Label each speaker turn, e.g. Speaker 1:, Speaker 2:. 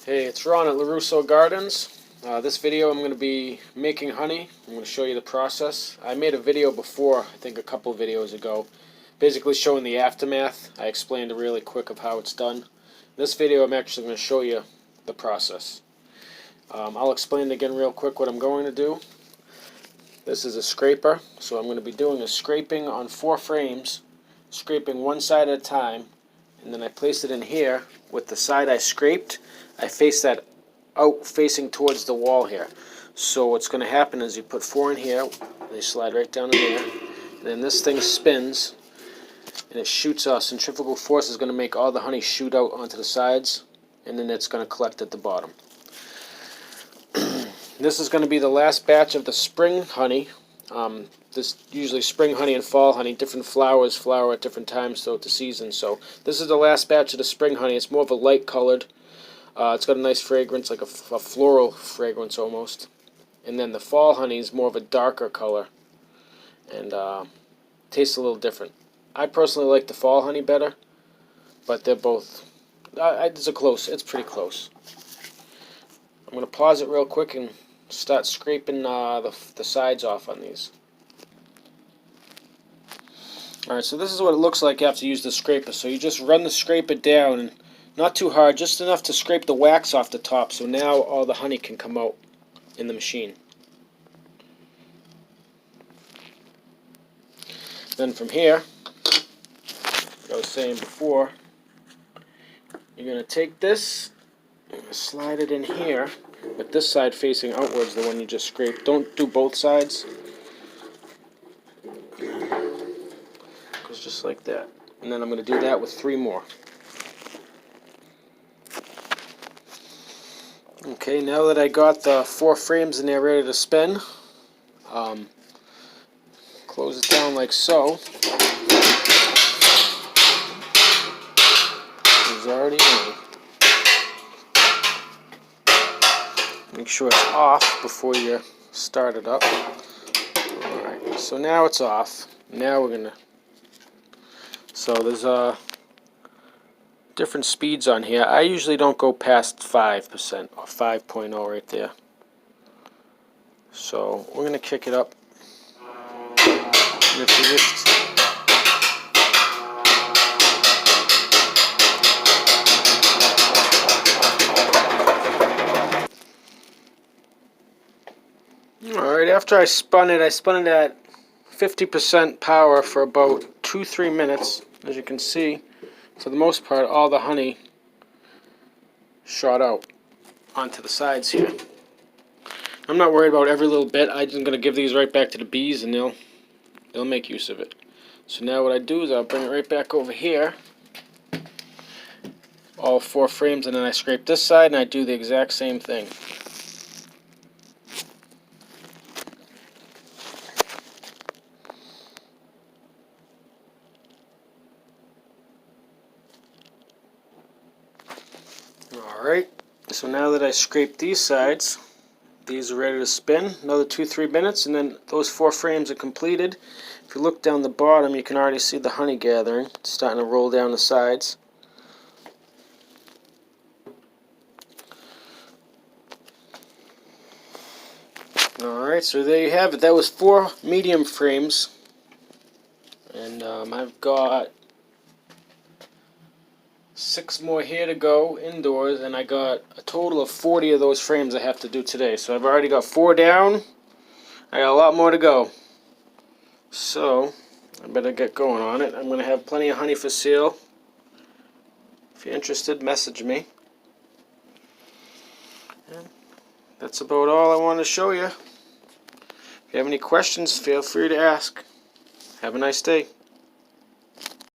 Speaker 1: Hey, it's Ron at Lorusso Gardens. This video I'm going to be making honey. I'm going to show you the process. I made a video before, I think a couple videos ago, basically showing the aftermath. I explained it really quick of how it's done. In this video I'm actually going to show you the process. I'll explain again real quick what I'm going to do. This is a scraper, so I'm going to be doing a scraping on 4 frames, scraping one side at a time, and then I place it in here with the side I scraped. I face that out facing towards the wall here. So what's going to happen is you put 4 in here, they slide right down in there, and then this thing spins and it shoots out. Centrifugal force is going to make all the honey shoot out onto the sides, and then it's going to collect at the bottom. This is going to be the last batch of the spring honey. This usually spring honey and fall honey, different flowers flower at different times throughout the season. So this is the last batch of the spring honey. It's more of a light colored. It's got a nice fragrance, like a floral fragrance almost. And then the fall honey is more of a darker color and tastes a little different. I personally like the fall honey better, but they're both. It's pretty close. I'm going to pause it real quick and start scraping the sides off on these. Alright, so this is what it looks like after you use the scraper. So you just run the scraper down, and not too hard, just enough to scrape the wax off the top, so now all the honey can come out in the machine. Then from here, like I was saying before, you're going to take this, slide it in here, with this side facing outwards, the one you just scraped. Don't do both sides. Goes just like that. And then I'm going to do that with 3 more. Okay, now that I got the 4 frames in there ready to spin, close it down like so. It's already in. Make sure it's off before you start it up. Alright, so now it's off. Now we're gonna. So there's different speeds on here. I usually don't go past 5% or 5.0 right there. So we're gonna kick it up. And if you just Alright, after I spun it at 50% power for about 2-3 minutes. As you can see, for the most part, all the honey shot out onto the sides here. I'm not worried about every little bit. I'm going to give these right back to the bees, and they'll make use of it. So now what I do is I'll bring it right back over here, all 4 frames, and then I scrape this side, and I do the exact same thing. Alright, so now that I scraped these sides, these are ready to spin. Another 2-3 minutes, and then those 4 frames are completed. If you look down the bottom, you can already see the honey gathering. It's starting to roll down the sides. Alright, so there you have it. That was 4 medium frames. And I've got 6 more here to go indoors, and I got a total of 40 of those frames I have to do today. So I've already got 4 down. I got a lot more to go. So I better get going on it. I'm going to have plenty of honey for sale. If you're interested, message me. And that's about all I want to show you. If you have any questions, feel free to ask. Have a nice day.